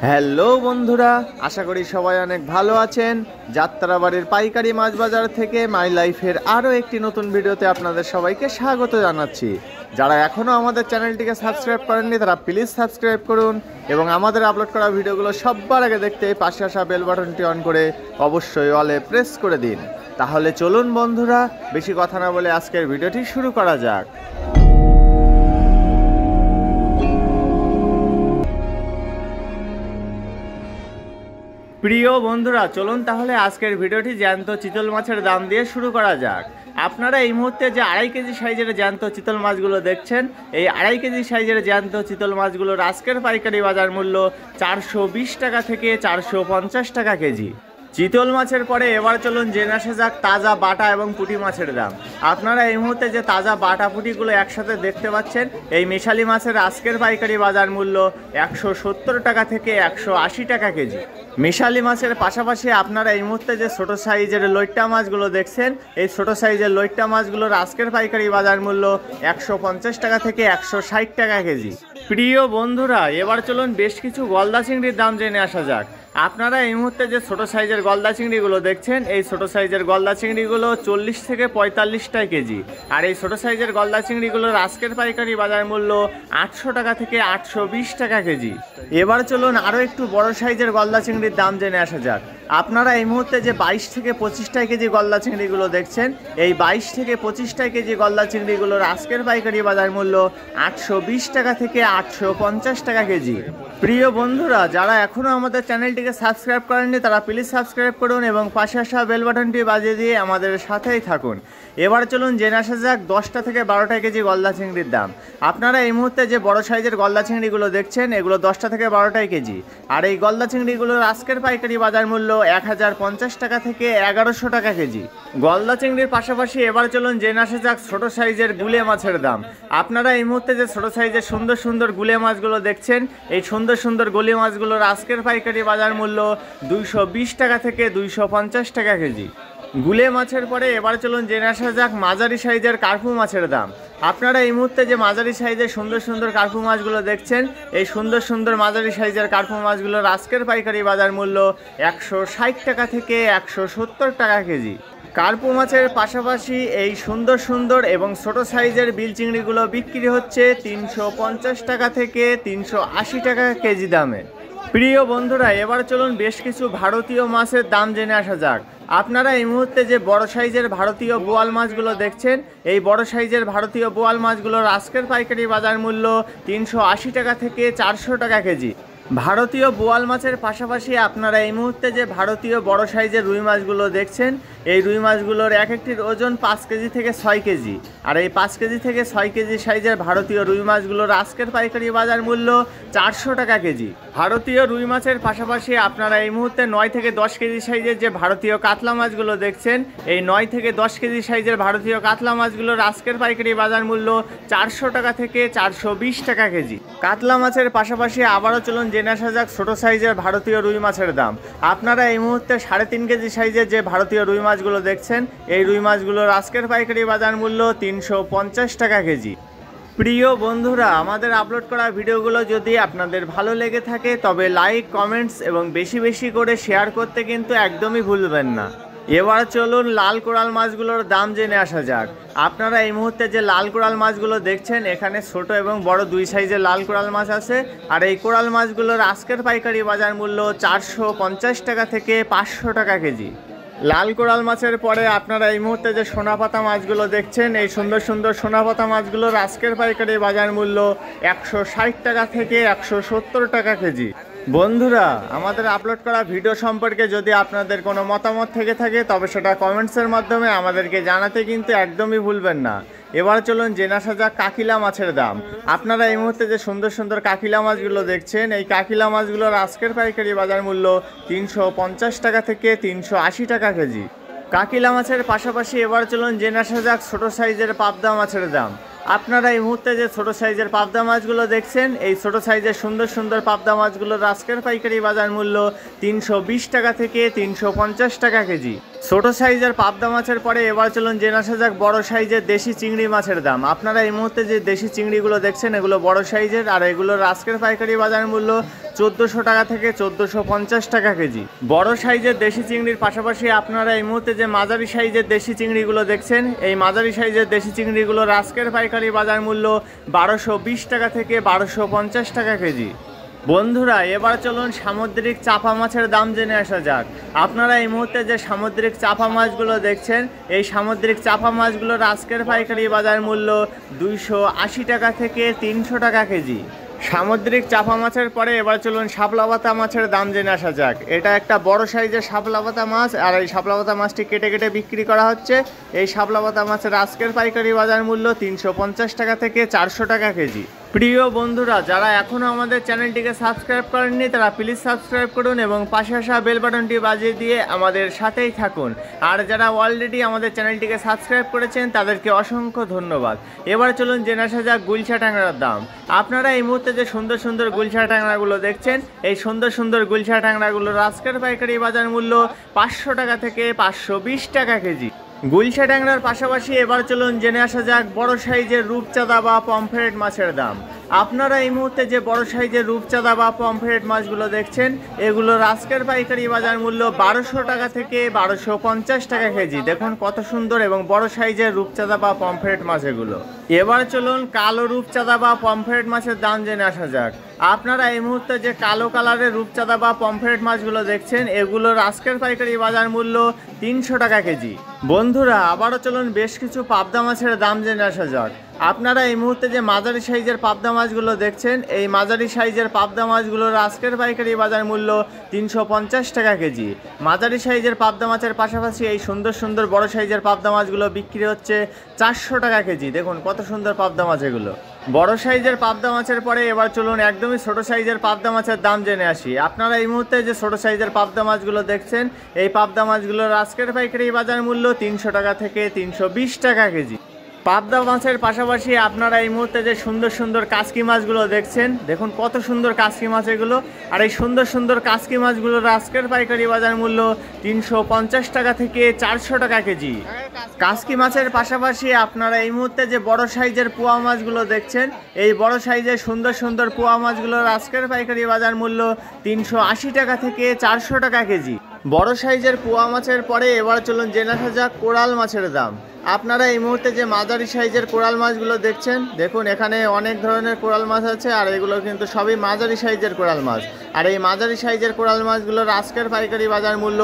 Hello বন্ধুরা, আশা করি সবাই অনেক ভালো আছেন। যাত্রাবাড়ির পাইকারি মাছ বাজার থেকে মাই লাইফের আরও একটি নতুন ভিডিওতে আপনাদের সবাইকে স্বাগত জানাচ্ছি। যারা এখনও আমাদের চ্যানেলটিকে সাবস্ক্রাইব করেননি তারা প্লিজ সাবস্ক্রাইব করুন এবং আমাদের আপলোড করা ভিডিওগুলো সবার আগে দেখতে পাশে আসা বেল বাটনটি অন করে অবশ্যই অলে প্রেস করে দিন। তাহলে চলুন বন্ধুরা, বেশি কথা না বলে আজকের ভিডিওটি শুরু করা যাক। প্রিয় বন্ধুরা, চলুন তাহলে আজকের ভিডিওটি জ্যান্ত চিতল মাছের দাম দিয়ে শুরু করা যাক। আপনারা এই মুহূর্তে যে 2.5 কেজি সাইজের জ্যান্ত চিতল মাছগুলো দেখছেন, এই 2.5 কেজি সাইজের জ্যান্ত চিতল মাছগুলোর আজকের পাইকারি বাজার মূল্য 420 টাকা থেকে 450 টাকা কেজি। চিতল মাছের পরে এবার চলুন জেনে আসা যাক তাজা বাটা এবং পুঁটি মাছের দাম। আপনারা এই মুহূর্তে যে তাজা বাটা পুঁটিগুলো একসাথে দেখতে পাচ্ছেন, এই মিশালি মাছের আজকের পাইকারি বাজার মূল্য 170 টাকা থেকে 180 টাকা কেজি। মিশালি মাছের পাশাপাশি আপনারা এই মুহূর্তে যে ছোট সাইজের লইট্টা মাছগুলো দেখছেন, এই ছোট সাইজের লইট্টা মাছগুলোর আজকের পাইকারি বাজার মূল্য 150 টাকা থেকে 160 টাকা কেজি। প্রিয় বন্ধুরা, এবার চলুন বেশ কিছু গলদা চিংড়ির দাম জেনে আসা যাক। আপনারা এই মুহূর্তে যে ছোট সাইজের গলদা চিংড়িগুলো দেখছেন, এই ছোট সাইজের গলদা চিংড়িগুলো 40 থেকে 45 টাকা কেজি। আর এই ছোট সাইজের গলদা চিংড়িগুলোর আজকের পাইকারি বাজার মূল্য 800 টাকা থেকে 820 টাকা কেজি। এবার চলুন আরও একটু বড় সাইজের গলদা চিংড়ির দাম জেনে আসা যাক। আপনারা এই মুহূর্তে যে 22 থেকে 25 টাকা কেজি গলদা চিংড়িগুলো দেখছেন, এই 22 থেকে 25 টাকা কেজি গলদা চিংড়িগুলোর আজকের পাইকারি বাজার মূল্য 820 টাকা থেকে 850 টাকা কেজি। প্রিয় বন্ধুরা, যারা এখনও আমাদের চ্যানেলটিকে সাবস্ক্রাইব করেননি তারা প্লিজ সাবস্ক্রাইব করুন এবং পাশে আসা বেল বাটনটি বাজিয়ে দিয়ে আমাদের সাথেই থাকুন। এবার চলুন জেনে আসা যাক 10টা থেকে 12টা কেজি গলদা চিংড়ির দাম। আপনারা এই মুহূর্তে যে বড় সাইজের গলদা চিংড়িগুলো দেখছেন, এগুলো 10টা থেকে 12টাই কেজি। আর এই গলদা চিংড়িগুলোর আজকের পাইকারি বাজার মূল্য 1050 টাকা থেকে 1100 টাকা কেজি। গলদা চিংড়ির পাশাপাশি এবার চলুন জেনে আসা যাক ছোট সাইজের গুলে মাছের দাম। আপনারা এই মুহূর্তে যে ছোট সাইজের সুন্দর সুন্দর গুলে মাছগুলো দেখছেন, এই সুন্দর সুন্দর গুলে মাছগুলোর আজকের পাইকারি বাজার মূল্য 220 টাকা থেকে 250 টাকা কেজি। গুলে মাছের পরে এবার চলুন জেনে আসা যাক মাঝারি সাইজের কার্পু মাছের দাম। আপনারা এই মুহূর্তে যে মাঝারি সাইজের সুন্দর সুন্দর কার্পু মাছগুলো দেখছেন, এই সুন্দর সুন্দর মাঝারি সাইজের কার্পু মাছগুলোর আজকের পাইকারি বাজার মূল্য 160 টাকা থেকে 170 টাকা কেজি। কার্পু মাছের পাশাপাশি এই সুন্দর সুন্দর এবং ছোট সাইজের বিল চিংড়িগুলো বিক্রি হচ্ছে 350 টাকা থেকে 380 টাকা কেজি দামে। প্রিয় বন্ধুরা, এবার চলুন বেশ কিছু ভারতীয় মাছের দাম জেনে আসা যাক। আপনারা এই মুহূর্তে যে বড় সাইজের ভারতীয় বোয়াল মাছগুলো দেখছেন, এই বড় সাইজের ভারতীয় বোয়াল মাছগুলোর আজকের পাইকারি বাজার মূল্য 380 টাকা থেকে 400 টাকা কেজি। ভারতীয় বোয়াল মাছের পাশাপাশি আপনারা এই মুহূর্তে যে ভারতীয় বড় সাইজের রুই মাছগুলো দেখছেন, এই রুই মাছগুলোর এক একটির ওজন 5 কেজি থেকে 6 কেজি। আর এই 5 কেজি থেকে 6 কেজি সাইজের ভারতীয় রুই মাছগুলোর আজকের পাইকারি বাজার মূল্য 400 টাকা কেজি। ভারতীয় রুই মাছের পাশাপাশি আপনারা এই মুহূর্তে 9 থেকে 10 কেজি সাইজের যে ভারতীয় কাতলা মাছগুলো দেখছেন, এই 9 থেকে 10 কেজি সাইজের ভারতীয় কাতলা মাছগুলোর আজকের পাইকারি বাজার মূল্য 400 টাকা থেকে 420 টাকা কেজি। কাতলা মাছের পাশাপাশি আবারও চলুন জেনে আসা যাক ছোট সাইজের ভারতীয় রুই মাছের দাম। আপনারা এই মুহূর্তে 3.5 কেজি সাইজের যে ভারতীয় রুই মাছগুলো দেখছেন, এই রুই মাছগুলোর আজকের পাইকারি বাজার মূল্য 350 টাকা কেজি। প্রিয় বন্ধুরা, আমাদের আপলোড করা ভিডিওগুলো যদি আপনাদের ভালো লেগে থাকে তবে লাইক, কমেন্টস এবং বেশি বেশি করে শেয়ার করতে কিন্তু একদমই ভুলবেন না। এবার চলুন লাল কোরাল মাছগুলোর দাম জেনে আসা যাক। আপনারা এই মুহূর্তে যে লাল কোরাল মাছগুলো দেখছেন, এখানে ছোট এবং বড় দুই সাইজের লাল কোরাল মাছ আছে। আর এই কোরাল মাছগুলোর আজকের পাইকারি বাজার মূল্য 450 টাকা থেকে 500 টাকা কেজি। লাল কোরাল মাছের পরে আপনারা এই মুহূর্তে যে সোনাপাতা মাছগুলো দেখছেন, এই সুন্দর সুন্দর সোনাপাতা মাছগুলোর আজকের পাইকারি বাজার মূল্য 160 টাকা থেকে 170 টাকা কেজি। বন্ধুরা, আমাদের আপলোড করা ভিডিও সম্পর্কে যদি আপনাদের কোনো মতামত থেকে থাকে তবে সেটা কমেন্টসের মাধ্যমে আমাদেরকে জানাতে কিন্তু একদমই ভুলবেন না। এবার চলুন জেনে আসা যাক কাকিলা মাছের দাম। আপনারা এই মুহূর্তে যে সুন্দর সুন্দর কাকিলা মাছগুলো দেখছেন, এই কাকিলা মাছগুলোর আজকের পাইকারি বাজার মূল্য 350 টাকা থেকে 380 টাকা কেজি। কাকিলা মাছের পাশাপাশি এবার চলুন জেনে আসা যাক ছোট সাইজের পাবদা মাছের দাম। আপনারা এই মুহূর্তে যে ছোট সাইজের পাবদা মাছগুলো দেখছেন, এই ছোট সাইজের সুন্দর সুন্দর পাবদা মাছগুলোর আজকের পাইকারি বাজার মূল্য 320 টাকা থেকে 350 টাকা কেজি। ছোট সাইজের পাবদা মাছের পরে এবার চলুন জেনে আসা যাক বড় সাইজের দেশি চিংড়ি মাছের দাম। আপনারা এই মুহূর্তে যে দেশি চিংড়িগুলো দেখছেন এগুলো বড় সাইজের, আর এগুলোর আজকের পাইকারি বাজার মূল্য 1400 টাকা থেকে 1450 টাকা কেজি। বড় সাইজের দেশি চিংড়ির পাশাপাশি আপনারা এই মুহূর্তে যে মাঝারি সাইজের দেশি চিংড়িগুলো দেখছেন এই মাঝারি সাইজের দেশি চিংড়িগুলোর আজকের পাইকারি বাজার মূল্য 1220 টাকা থেকে 1250 টাকা কেজি। বন্ধুরা এবার চলুন সামুদ্রিক চাপা মাছের দাম জেনে আসা যাক। আপনারা এই মুহূর্তে যে সামুদ্রিক চাপা মাছগুলো দেখছেন এই সামুদ্রিক চাপা মাছগুলোর আজকের পাইকারি বাজার মূল্য 280 টাকা থেকে 300 টাকা কেজি। সামুদ্রিক চাপা মাছের পরে এবার চলুন শাপলা পাতা মাছের দাম জেনে আসা যাক। এটা একটা বড় সাইজের শাপলা পাতা মাছ, আর এই শাপলা পাতা মাছটি কেটে কেটে বিক্রি করা হচ্ছে। এই শাপলা পাতা মাছের আজকের পাইকারি বাজার মূল্য 350 টাকা থেকে 400 টাকা কেজি। প্রিয় বন্ধুরা, যারা এখনও আমাদের চ্যানেলটিকে সাবস্ক্রাইব করেননি তারা প্লিজ সাবস্ক্রাইব করুন এবং পাশে আসা বেল বাটনটি বাজিয়ে দিয়ে আমাদের সাথেই থাকুন। আর যারা অলরেডি আমাদের চ্যানেলটিকে সাবস্ক্রাইব করেছেন তাদেরকে অসংখ্য ধন্যবাদ। এবার চলুন জেনে আসা যাক গুলশা ট্যাংরার দাম। আপনারা এই মুহূর্তে যে সুন্দর সুন্দর গুলশা ট্যাংরাগুলো দেখছেন এই সুন্দর সুন্দর গুলশা ট্যাংরাগুলোর আজকের পাইকারি বাজার মূল্য 500 টাকা থেকে 520 টাকা কেজি। গুলশা ট্যাংরার পাশাপাশি এবার চলুন জেনে আসা যাক বড় সাইজের রূপচাঁদা বা পমফ্রেট মাছের দাম। আপনারা এই মুহূর্তে যে বড় সাইজের রূপচাঁদা বা পমফ্রেট মাছগুলো দেখছেন এগুলোর আজকের পাইকারি বাজার মূল্য 1200 টাকা থেকে 1250 টাকা কেজি। দেখুন কত সুন্দর এবং বড় সাইজের রূপচাঁদা বা পমফ্রেট মাছ এগুলো। এবার চলুন কালো রূপচাঁদা বা পমফ্রেট মাছের দাম জেনে আসা যাক। আপনারা এই মুহূর্তে যে কালো কালারের রূপচাঁদা বা পমফ্রেট মাছগুলো দেখছেন এগুলোর আজকের পাইকারি বাজার মূল্য 300 টাকা কেজি। বন্ধুরা আবারও চলুন বেশ কিছু পাবদা মাছের দাম জেনে আসা যাক। আপনারা এই মুহূর্তে যে মাঝারি সাইজের পাবদা মাছগুলো দেখছেন এই মাঝারি সাইজের পাবদা মাছগুলোর আজকের পাইকারি বাজার মূল্য 350 টাকা কেজি। মাঝারি সাইজের পাবদা মাছের পাশাপাশি এই সুন্দর সুন্দর বড় সাইজের পাবদা মাছগুলো বিক্রি হচ্ছে 400 টাকা কেজি। দেখুন কত সুন্দর পাবদা মাছ এগুলো। বড় সাইজের পাবদা মাছের পরে এবার চলুন একদমই ছোট সাইজের পাবদা মাছের দাম জেনে আসি। আপনারা এই মুহূর্তে যে ছোট সাইজের পাবদা মাছগুলো দেখছেন এই পাবদা মাছগুলোর আজকের পাইকারি বাজার মূল্য 300 টাকা থেকে 320 টাকা কেজি। পাবদা মাছের পাশাপাশি আপনারা এই মুহূর্তে যে সুন্দর সুন্দর কাসকি মাছগুলো দেখছেন দেখুন কত সুন্দর কাসকি মাছ এগুলো। আর এই সুন্দর সুন্দর কাসকি মাছগুলোর আজকের পাইকারি বাজার মূল্য 350 টাকা থেকে 400 টাকা কেজি। কাসকি মাছের পাশাপাশি আপনারা এই মুহূর্তে যে বড় সাইজের পোয়া মাছগুলো দেখছেন এই বড় সাইজের সুন্দর সুন্দর পোয়া মাছগুলোর আজকের পাইকারি বাজার মূল্য 380 টাকা থেকে 400 টাকা কেজি। বড় সাইজের পোয়া মাছের পরে এবার চলুন জেনে আসা যাক কোরাল মাছের দাম। আপনারা এই মুহূর্তে যে মাঝারি সাইজের কোরাল মাছগুলো দেখছেন দেখুন এখানে অনেক ধরনের কোরাল মাছ আছে, আর এগুলো কিন্তু সবই মাঝারি সাইজের কোরাল মাছ। আর এই মাঝারি সাইজের কোরাল মাছগুলোর আজকের পাইকারি বাজার মূল্য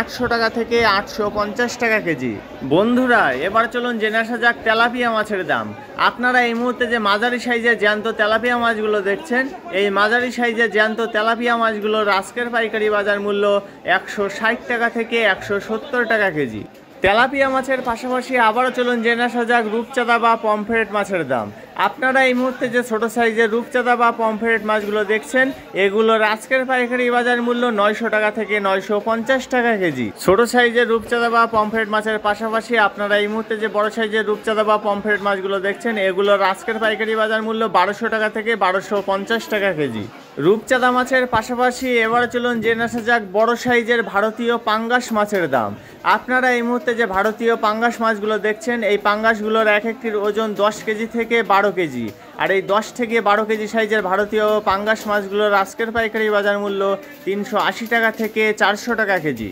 800 টাকা থেকে 850 টাকা কেজি। বন্ধুরা এবার চলুন জেনে আসা যাক তেলাপিয়া মাছের দাম। আপনারা এই মুহূর্তে যে মাঝারি সাইজের জ্যান্ত তেলাপিয়া মাছগুলো দেখছেন এই মাঝারি সাইজের জ্যান্ত তেলাপিয়া মাছগুলোর আজকের পাইকারি বাজার মূল্য 160 টাকা থেকে 170 টাকা কেজি। তেলাপিয়া মাছের পাশাপাশি আবারও চলুন জেনে আসা যাক রূপচাঁদা বা পমফ্রেট মাছের দাম। আপনারা এই মুহূর্তে যে ছোট সাইজের রূপচাঁদা বা পমফ্রেট মাছগুলো দেখছেন এগুলোর আজকের পাইকারি বাজার মূল্য 900 টাকা থেকে 950 টাকা কেজি। ছোট সাইজের রূপচাঁদা বা পমফ্রেট মাছের পাশাপাশি আপনারা এই মুহূর্তে যে বড় সাইজের রূপচাঁদা বা পমফ্রেট মাছগুলো দেখছেন এগুলোর আজকের পাইকারি বাজার মূল্য 1200 টাকা থেকে 1250 টাকা কেজি। রূপচাঁদা মাছের পাশাপাশি এবার চলুন জেনে আসা যাক বড় সাইজের ভারতীয় পাঙ্গাস মাছের দাম। আপনারা এই মুহূর্তে যে ভারতীয় পাঙ্গাস মাছগুলো দেখছেন এই পাঙ্গাসগুলোর এক একটির ওজন 10 কেজি থেকে 12 কেজি। আর এই 10 থেকে 12 কেজি সাইজের ভারতীয় পাঙ্গাস মাছগুলোর আজকের পাইকারি বাজার মূল্য 380 টাকা থেকে 400 টাকা কেজি।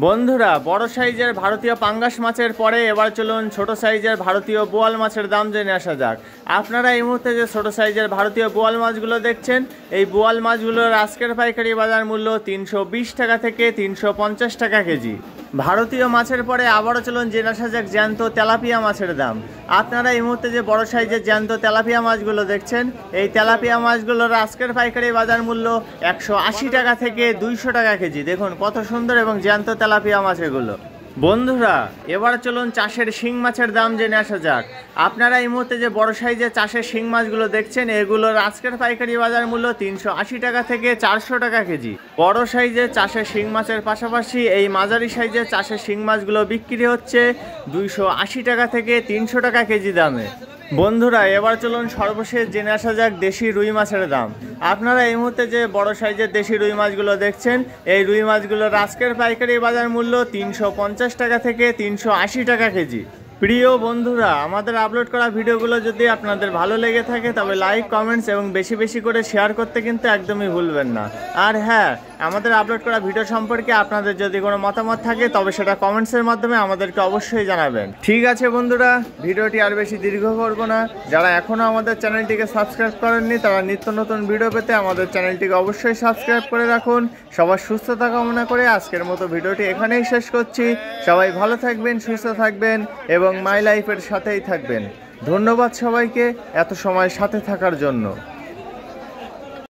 বন্ধুরা বড় সাইজের ভারতীয় পাঙ্গাস মাছের পরে এবার চলুন ছোট সাইজের ভারতীয় বোয়াল মাছের দাম জেনে আসা যাক। আপনারা এই মুহূর্তে যে ছোট সাইজের ভারতীয় বোয়াল মাছগুলো দেখছেন এই বোয়াল মাছগুলোর আজকের পাইকারি বাজার মূল্য 320 টাকা থেকে 350 টাকা কেজি। ভারতীয় মাছের পরে আবারও চলুন জেনে আসা যাক জ্যান্ত তেলাপিয়া মাছের দাম। আপনারা এই মুহূর্তে যে বড় সাইজের জ্যান্ত তেলাপিয়া মাছগুলো দেখছেন এই তেলাপিয়া মাছগুলোর আজকের পাইকারি বাজার মূল্য 180 টাকা থেকে 200 টাকা কেজি। দেখুন কত সুন্দর এবং জ্যান্ত তেলাপিয়া মাছ এগুলো। বন্ধুরা এবার চলুন চাষের শিং মাছের দাম জেনে আসা যাক। আপনারা এই মুহূর্তে যে বড় সাইজের চাষের শিং মাছগুলো দেখছেন এগুলোর আজকের পাইকারি বাজার মূল্য 380 টাকা থেকে 400 টাকা কেজি। বড় সাইজের চাষের শিং মাছের পাশাপাশি এই মাঝারি সাইজের চাষের শিং মাছগুলো বিক্রি হচ্ছে 280 টাকা থেকে 300 টাকা কেজি দামে। বন্ধুরা এবার চলুন সর্বশেষ জেনে আসা যাক দেশি রুই মাছের দাম। আপনারা এই মুহূর্তে যে বড় সাইজের দেশি রুই মাছগুলো দেখছেন, এই রুই মাছগুলোর আজকের পাইকারি বাজার মূল্য 350 টাকা থেকে 380 টাকা কেজি। প্রিয় বন্ধুরা, আমাদের আপলোড করা ভিডিওগুলো যদি আপনাদের ভালো লেগে থাকে তবে লাইক, কমেন্টস এবং বেশি বেশি করে শেয়ার করতে কিন্তু একদমই ভুলবেন না। আর হ্যাঁ, আমাদের আপলোড করা ভিডিও সম্পর্কে আপনাদের যদি কোনো মতামত থাকে তবে সেটা কমেন্টসের মাধ্যমে আমাদেরকে অবশ্যই জানাবেন। ঠিক আছে বন্ধুরা, ভিডিওটি আর বেশি দীর্ঘ করব না। যারা এখনও আমাদের চ্যানেলটিকে সাবস্ক্রাইব করেননি তারা নিত্য নতুন ভিডিও পেতে আমাদের চ্যানেলটিকে অবশ্যই সাবস্ক্রাইব করে রাখুন। সবার সুস্থতা কামনা করে আজকের মতো ভিডিওটি এখানেই শেষ করছি। সবাই ভালো থাকবেন, সুস্থ থাকবেন এবং মাই লাইফের সাথেই থাকবেন। ধন্যবাদ সবাইকে এত সময় সাথে থাকার জন্য।